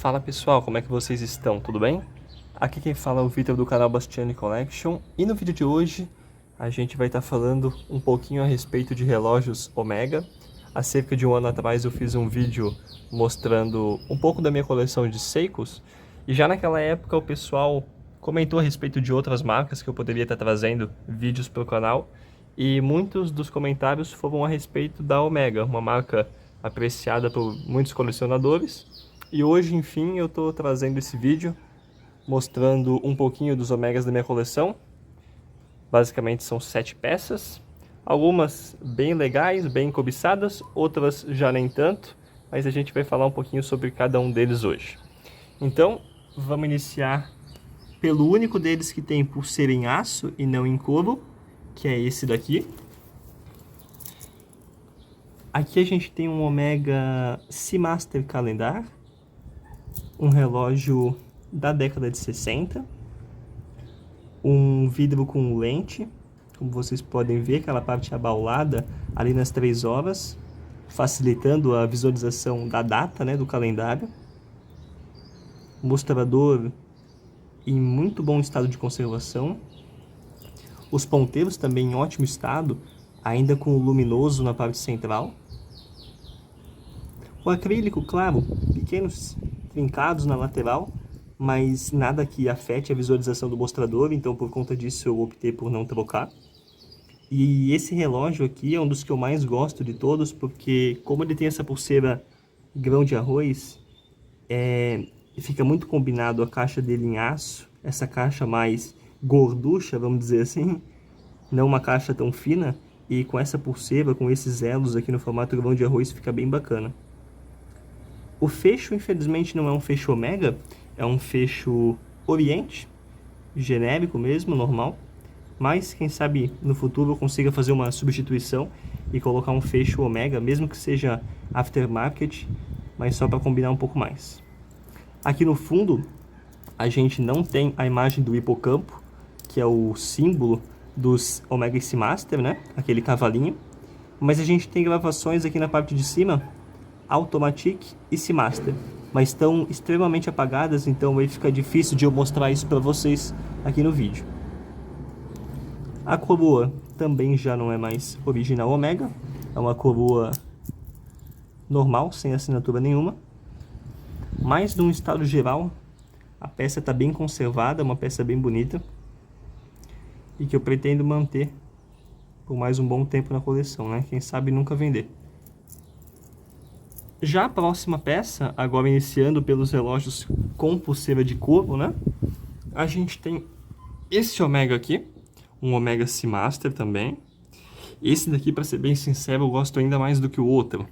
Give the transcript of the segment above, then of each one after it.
Fala pessoal, como é que vocês estão? Tudo bem? Aqui quem fala é o Victor do canal Bastiani Collection e no vídeo de hoje a gente vai estar falando um pouquinho a respeito de relógios Omega. Há cerca de um ano atrás eu fiz um vídeo mostrando um pouco da minha coleção de Seikos e já naquela época o pessoal comentou a respeito de outras marcas que eu poderia estar trazendo vídeos para o canal e muitos dos comentários foram a respeito da Omega, uma marca apreciada por muitos colecionadores. E hoje, enfim, eu estou trazendo esse vídeo mostrando um pouquinho dos Omegas da minha coleção. Basicamente são 7 peças, algumas bem legais, bem cobiçadas, outras já nem tanto, mas a gente vai falar um pouquinho sobre cada um deles hoje. Então, vamos iniciar pelo único deles que tem pulseira em aço e não em couro, que é esse daqui. Aqui a gente tem um Omega Seamaster Calendar, um relógio da década de 60, um vidro com lente, como vocês podem ver, aquela parte abaulada ali nas 3 horas, facilitando a visualização da data, né, do calendário. Mostrador em muito bom estado de conservação. Os ponteiros também em ótimo estado, ainda com o luminoso na parte central. O acrílico, claro, pequenos trincados na lateral, mas nada que afete a visualização do mostrador, então por conta disso eu optei por não trocar. E esse relógio aqui é um dos que eu mais gosto de todos, porque como ele tem essa pulseira grão de arroz, fica muito combinado a caixa dele em aço, essa caixa mais gorducha, vamos dizer assim, não uma caixa tão fina, e com essa pulseira, com esses elos aqui no formato grão de arroz, fica bem bacana. O fecho, infelizmente, não é um fecho Omega, é um fecho Oriente, genérico mesmo, normal. Mas, quem sabe, no futuro eu consiga fazer uma substituição e colocar um fecho Omega, mesmo que seja aftermarket, mas só para combinar um pouco mais. Aqui no fundo, a gente não tem a imagem do hipocampo, que é o símbolo dos Omega Seamaster, né? Aquele cavalinho. Mas a gente tem gravações aqui na parte de cima, Automatic e Seamaster, mas estão extremamente apagadas, então aí fica difícil de eu mostrar isso para vocês aqui no vídeo. A coroa também já não é mais original Omega, é uma coroa normal, sem assinatura nenhuma, mas num estado geral a peça está bem conservada, é uma peça bem bonita e que eu pretendo manter por mais um bom tempo na coleção, né? Quem sabe nunca vender. Já a próxima peça, agora iniciando pelos relógios com pulseira de couro, né? A gente tem esse Omega aqui, um Omega Seamaster também. Esse daqui, para ser bem sincero, eu gosto ainda mais do que o outro.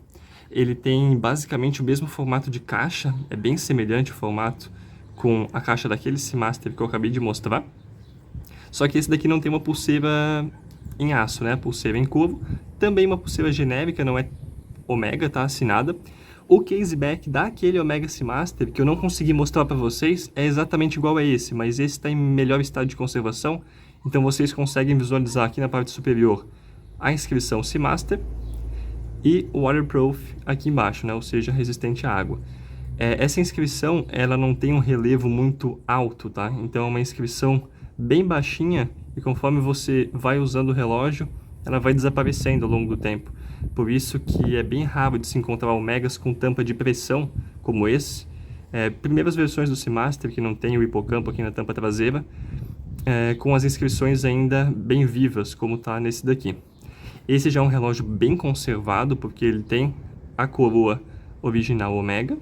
Ele tem basicamente o mesmo formato de caixa, é bem semelhante o formato com a caixa daquele Seamaster que eu acabei de mostrar. Só que esse daqui não tem uma pulseira em aço, né? Pulseira em couro. Também uma pulseira genérica, não é Omega, tá assinada. O caseback daquele Omega Seamaster, que eu não consegui mostrar para vocês, é exatamente igual a esse, mas esse está em melhor estado de conservação, então vocês conseguem visualizar aqui na parte superior a inscrição Seamaster e o waterproof aqui embaixo, né? Ou seja, resistente à água. Essa inscrição, ela não tem um relevo muito alto, tá? Então é uma inscrição bem baixinha e conforme você vai usando o relógio, ela vai desaparecendo ao longo do tempo. Por isso que é bem raro de se encontrar Omegas com tampa de pressão, como esse. Primeiras versões do Seamaster, que não tem o hipocampo aqui na tampa traseira, com as inscrições ainda bem vivas, como está nesse daqui. Esse já é um relógio bem conservado, porque ele tem a coroa original Omega.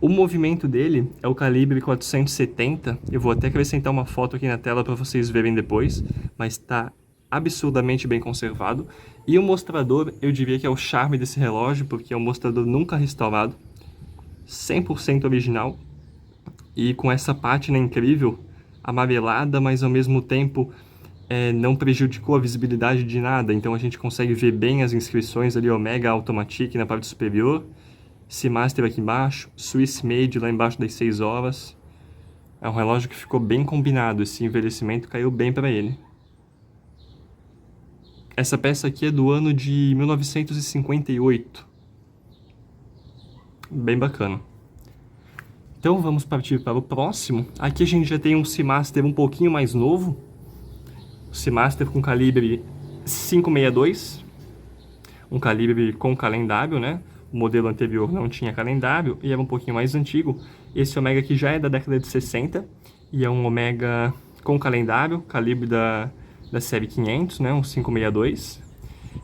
O movimento dele é o calibre 470, eu vou até acrescentar uma foto aqui na tela para vocês verem depois, mas está absurdamente bem conservado. E o mostrador, eu diria que é o charme desse relógio, porque é um mostrador nunca restaurado, 100% original, e com essa pátina incrível, amarelada, mas ao mesmo tempo não prejudicou a visibilidade de nada, então a gente consegue ver bem as inscrições ali, Omega Automatic na parte superior, Seamaster aqui embaixo, Swiss Made lá embaixo das 6 horas. É um relógio que ficou bem combinado, esse envelhecimento caiu bem para ele. Essa peça aqui é do ano de 1958. Bem bacana. Então vamos partir para o próximo. Aqui a gente já tem um Seamaster um pouquinho mais novo. Seamaster com calibre 562. Um calibre com calendário, né? O modelo anterior não tinha calendário e era um pouquinho mais antigo. Esse Omega aqui já é da década de 60 e é um Omega com calendário, calibre da série 500, né? Um 562.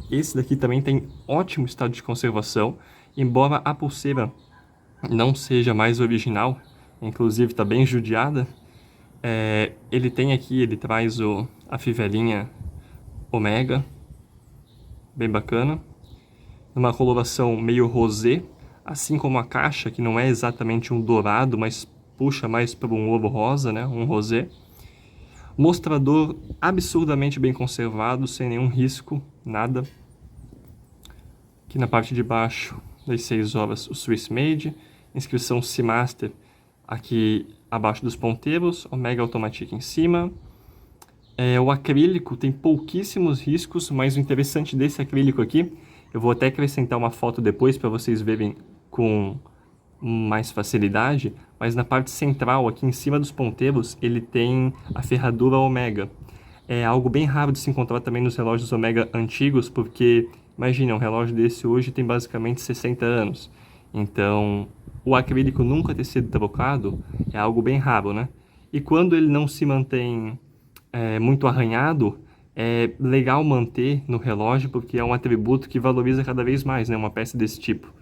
Esse daqui também tem ótimo estado de conservação, embora a pulseira não seja mais original, inclusive está bem judiada. Ele tem aqui, ele traz a fivelinha Omega, bem bacana, numa coloração meio rosé, assim como a caixa, que não é exatamente um dourado, mas puxa mais para um ouro rosa, né? Um rosé. Mostrador absurdamente bem conservado, sem nenhum risco, nada. Aqui na parte de baixo das 6 horas o Swiss Made, inscrição Seamaster aqui abaixo dos ponteiros, Omega Automatic em cima. O acrílico tem pouquíssimos riscos, mas o interessante desse acrílico aqui, eu vou até acrescentar uma foto depois para vocês verem com mais facilidade, mas na parte central, aqui em cima dos ponteiros, ele tem a ferradura Omega. É algo bem raro de se encontrar também nos relógios Omega antigos, porque, imagina, um relógio desse hoje tem basicamente 60 anos. Então, o acrílico nunca ter sido trocado é algo bem raro, né? E quando ele não se mantém muito arranhado, é legal manter no relógio, porque é um atributo que valoriza cada vez mais, né? Uma peça desse tipo.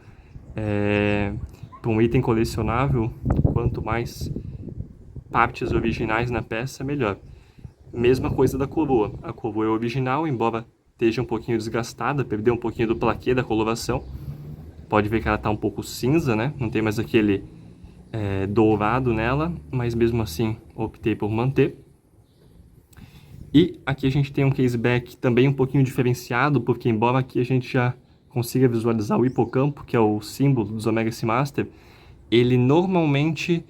Para um item colecionável, quanto mais partes originais na peça, melhor. Mesma coisa da coroa. A coroa é original, embora esteja um pouquinho desgastada, perdeu um pouquinho do plaquê da coloração. Pode ver que ela está um pouco cinza, né? Não tem mais aquele dourado nela, mas mesmo assim optei por manter. E aqui a gente tem um caseback também um pouquinho diferenciado, porque embora aqui a gente já consiga visualizar o hipocampo, que é o símbolo dos Omega Seamaster, ele normalmente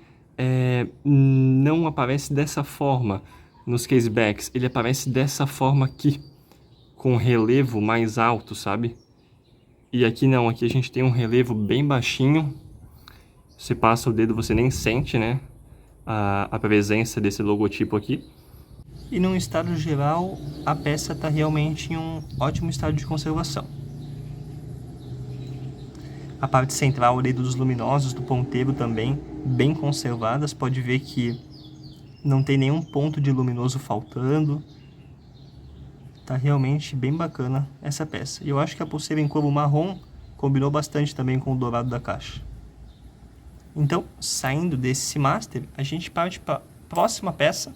não aparece dessa forma nos casebacks, ele aparece dessa forma aqui, com relevo mais alto, sabe? E aqui não, aqui a gente tem um relevo bem baixinho, você passa o dedo, você nem sente, né, a presença desse logotipo aqui. E num estado geral, a peça está realmente em um ótimo estado de conservação. A parte central ali dos luminosos do ponteiro também, bem conservadas. Pode ver que não tem nenhum ponto de luminoso faltando. Tá realmente bem bacana essa peça. E eu acho que a pulseira em couro marrom combinou bastante também com o dourado da caixa. Então, saindo desse Seamaster, a gente parte para a próxima peça,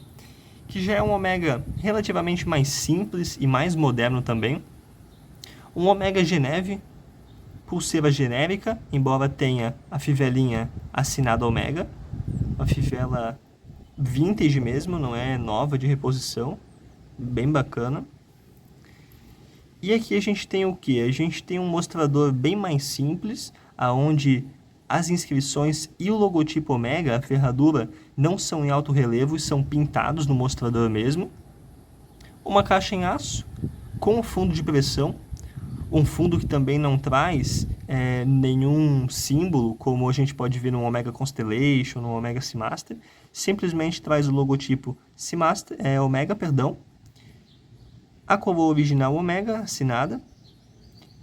que já é um Omega relativamente mais simples e mais moderno também. Um Omega Geneve, pulseira genérica, embora tenha a fivelinha assinada Omega. Uma fivela vintage mesmo, não é nova, de reposição. Bem bacana. E aqui a gente tem o que? A gente tem um mostrador bem mais simples, aonde as inscrições e o logotipo Omega, a ferradura, não são em alto relevo e são pintados no mostrador mesmo. Uma caixa em aço, com fundo de pressão. Um fundo que também não traz nenhum símbolo, como a gente pode ver no Omega Constellation, no Omega Seamaster. Simplesmente traz o logotipo Omega, perdão. A coroa original Omega, assinada.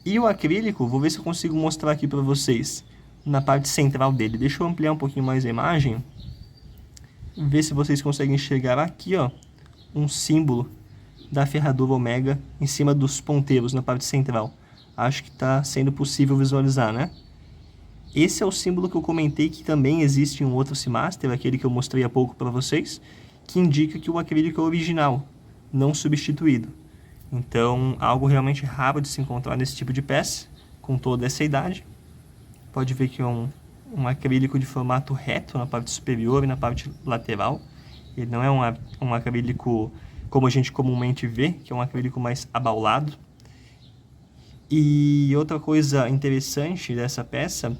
E o acrílico, vou ver se eu consigo mostrar aqui para vocês, na parte central dele. Deixa eu ampliar um pouquinho mais a imagem. Ver se vocês conseguem enxergar aqui, ó, um símbolo da ferradura Omega em cima dos ponteiros na parte central. Acho que está sendo possível visualizar, né? Esse é o símbolo que eu comentei que também existe em um outro Seamaster, aquele que eu mostrei há pouco para vocês, que indica que o acrílico é original, não substituído. Então, algo realmente raro de se encontrar nesse tipo de peça, com toda essa idade. Pode ver que é um acrílico de formato reto na parte superior e na parte lateral. Ele não é um acrílico como a gente comumente vê, que é um acrílico mais abaulado. E outra coisa interessante dessa peça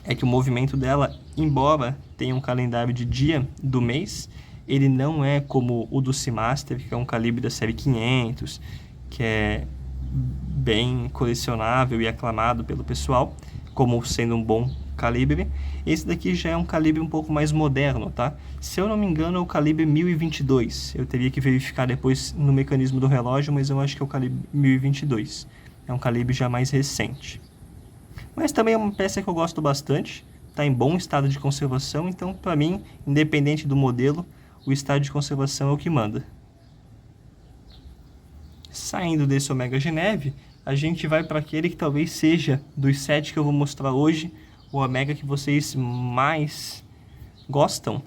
é que o movimento dela, embora tenha um calendário de dia do mês, ele não é como o do Seamaster, que é um calibre da série 500, que é bem colecionável e aclamado pelo pessoal, como sendo um bom calibre. Esse daqui já é um calibre um pouco mais moderno, tá? Se eu não me engano, é o calibre 1022. Eu teria que verificar depois no mecanismo do relógio, mas eu acho que é o calibre 1022. É um calibre já mais recente. Mas também é uma peça que eu gosto bastante. Está em bom estado de conservação, então, para mim, independente do modelo, o estado de conservação é o que manda. Saindo desse Omega Geneve, a gente vai para aquele que talvez seja, dos 7 que eu vou mostrar hoje, o Omega que vocês mais gostam,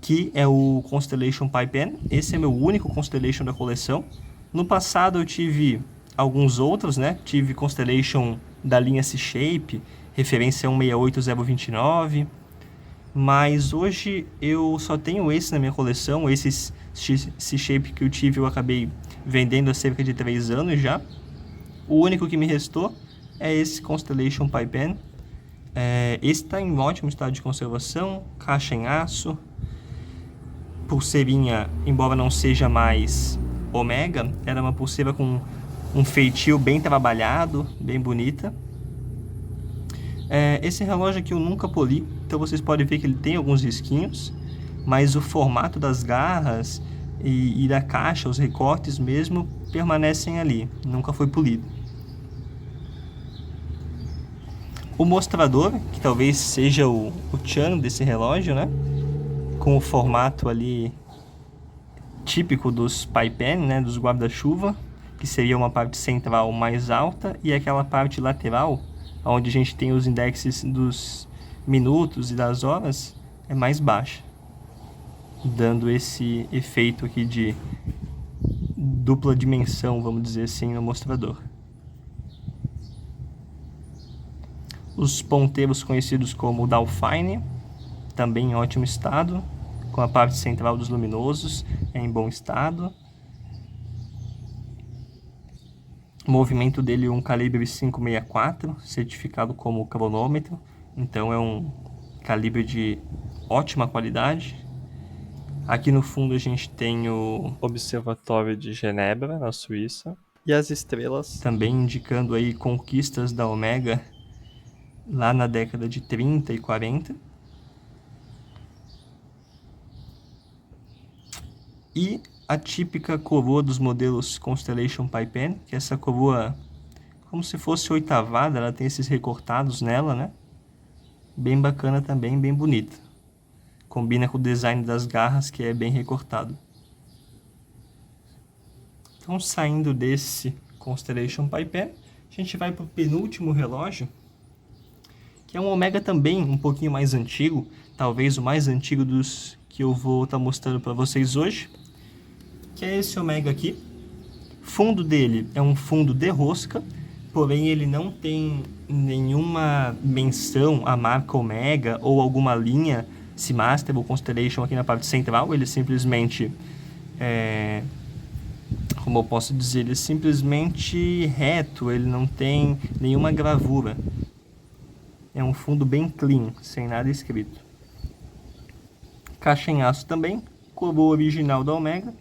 que é o Constellation Pi Pen. Esse é meu único Constellation da coleção. No passado eu tive alguns outros, né? Tive Constellation da linha C-Shape, referência 168029, mas hoje eu só tenho esse na minha coleção. Esse C-Shape que eu tive eu acabei vendendo há cerca de 3 anos já. O único que me restou é esse Constellation Pi Pen. Esse está em ótimo estado de conservação, caixa em aço, pulseirinha, embora não seja mais Omega, era uma pulseira com um feitio bem trabalhado, bem bonita. Esse relógio aqui eu nunca poli, então vocês podem ver que ele tem alguns risquinhos, mas o formato das garras e da caixa, os recortes mesmo, permanecem ali, nunca foi polido. O mostrador, que talvez seja o tchan desse relógio, né? Com o formato ali típico dos Pi Pen, né? Dos guarda-chuva, que seria uma parte central mais alta e aquela parte lateral, onde a gente tem os indexes dos minutos e das horas, é mais baixa, dando esse efeito aqui de dupla dimensão, vamos dizer assim, no mostrador. Os ponteiros conhecidos como Dauphine, também em ótimo estado, com a parte central dos luminosos em bom estado. O movimento dele é um calibre 564, certificado como cronômetro, então é um calibre de ótima qualidade. Aqui no fundo a gente tem o Observatório de Genebra, na Suíça, e as estrelas também indicando aí conquistas da Omega lá na década de 30 e 40. E a típica coroa dos modelos Constellation Pi Pen, que é essa coroa como se fosse oitavada, ela tem esses recortados nela, né? Bem bacana também, bem bonita. Combina com o design das garras, que é bem recortado. Então, saindo desse Constellation Pi Pen, a gente vai para o penúltimo relógio, que é um Omega também um pouquinho mais antigo, talvez o mais antigo dos que eu vou estar mostrando para vocês hoje, que é esse Omega aqui. O fundo dele é um fundo de rosca, porém ele não tem nenhuma menção à marca Omega ou alguma linha Seamaster ou Constellation aqui na parte central. Ele simplesmente como eu posso dizer, ele é simplesmente reto, ele não tem nenhuma gravura. É um fundo bem clean, sem nada escrito. Caixa em aço também, coroa original da Omega.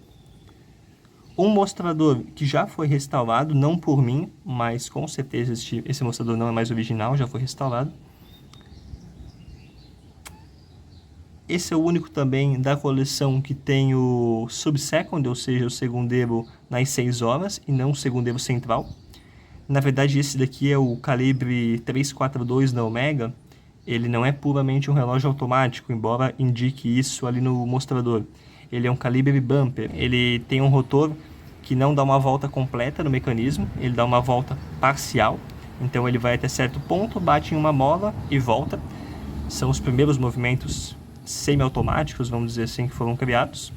Um mostrador que já foi restaurado, não por mim, mas com certeza esse mostrador não é mais original, já foi restaurado. Esse é o único também da coleção que tem o subsecond, ou seja, o segundeiro nas 6 horas, e não o segundeiro central. Na verdade, esse daqui é o calibre 342 da Omega. Ele não é puramente um relógio automático, embora indique isso ali no mostrador. Ele é um calibre bumper. Ele tem um rotor que não dá uma volta completa no mecanismo, ele dá uma volta parcial. Então ele vai até certo ponto, bate em uma mola e volta. São os primeiros movimentos semi-automáticos, vamos dizer assim, que foram criados.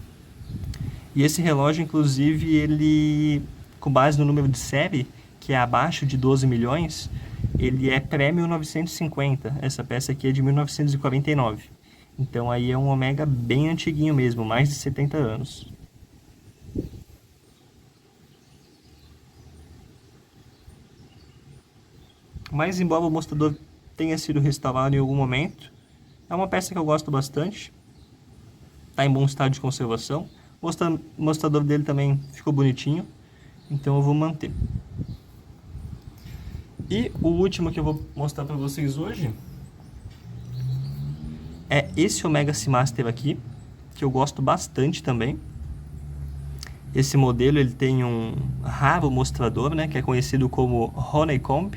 E esse relógio, inclusive, ele, com base no número de série, que é abaixo de 12 milhões, ele é pré-1950. Essa peça aqui é de 1949. Então aí é um Omega bem antiguinho mesmo, mais de 70 anos. Mas embora o mostrador tenha sido restaurado em algum momento, é uma peça que eu gosto bastante. Está em bom estado de conservação. O mostrador dele também ficou bonitinho, então eu vou manter. E o último que eu vou mostrar para vocês hoje é esse Omega Seamaster aqui, que eu gosto bastante também. Esse modelo ele tem um raro mostrador, né, que é conhecido como Honeycomb,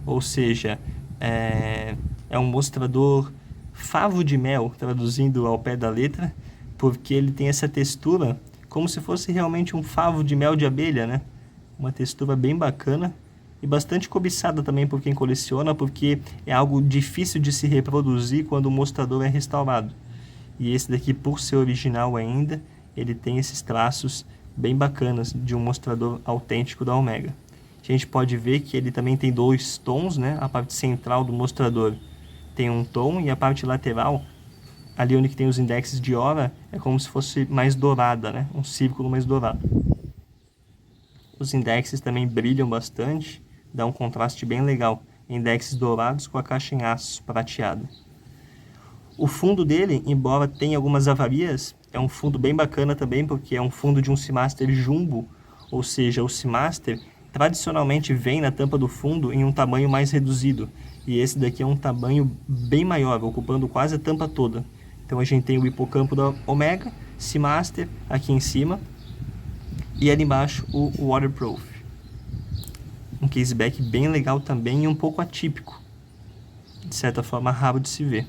ou seja, é um mostrador favo de mel, traduzindo ao pé da letra, porque ele tem essa textura como se fosse realmente um favo de mel de abelha, né? Uma textura bem bacana e bastante cobiçada também por quem coleciona, porque é algo difícil de se reproduzir quando o mostrador é restaurado. E esse daqui, por ser original ainda, ele tem esses traços bem bacanas de um mostrador autêntico da Omega. A gente pode ver que ele também tem 2 tons, né? A parte central do mostrador tem um tom e a parte lateral, ali onde tem os indexes de hora, é como se fosse mais dourada, né? Um círculo mais dourado. Os indexes também brilham bastante, dá um contraste bem legal. Indexes dourados com a caixa em aço prateada. O fundo dele, embora tenha algumas avarias, é um fundo bem bacana também, porque é um fundo de um Seamaster Jumbo, ou seja, o Seamaster tradicionalmente vem na tampa do fundo em um tamanho mais reduzido, e esse daqui é um tamanho bem maior, ocupando quase a tampa toda. Então a gente tem o hipocampo da Omega, Seamaster aqui em cima, e ali embaixo o Waterproof. Um caseback bem legal também e um pouco atípico, de certa forma raro de se ver.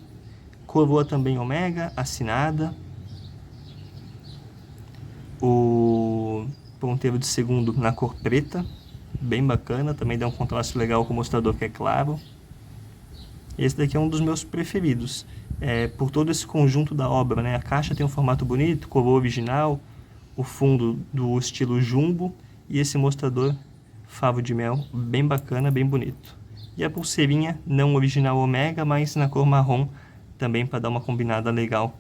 Coroa também Omega, assinada. O ponteiro de segundo na cor preta, bem bacana, também dá um contraste legal com o mostrador que é claro. Esse daqui é um dos meus preferidos, por todo esse conjunto da obra, né? A caixa tem um formato bonito, coroa original, o fundo do estilo jumbo e esse mostrador favo de mel, bem bacana, bem bonito. E a pulseirinha não original Omega, mas na cor marrom, também para dar uma combinada legal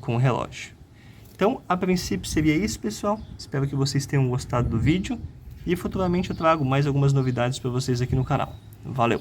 com o relógio. Então, a princípio seria isso, pessoal. Espero que vocês tenham gostado do vídeo e futuramente eu trago mais algumas novidades para vocês aqui no canal. Valeu!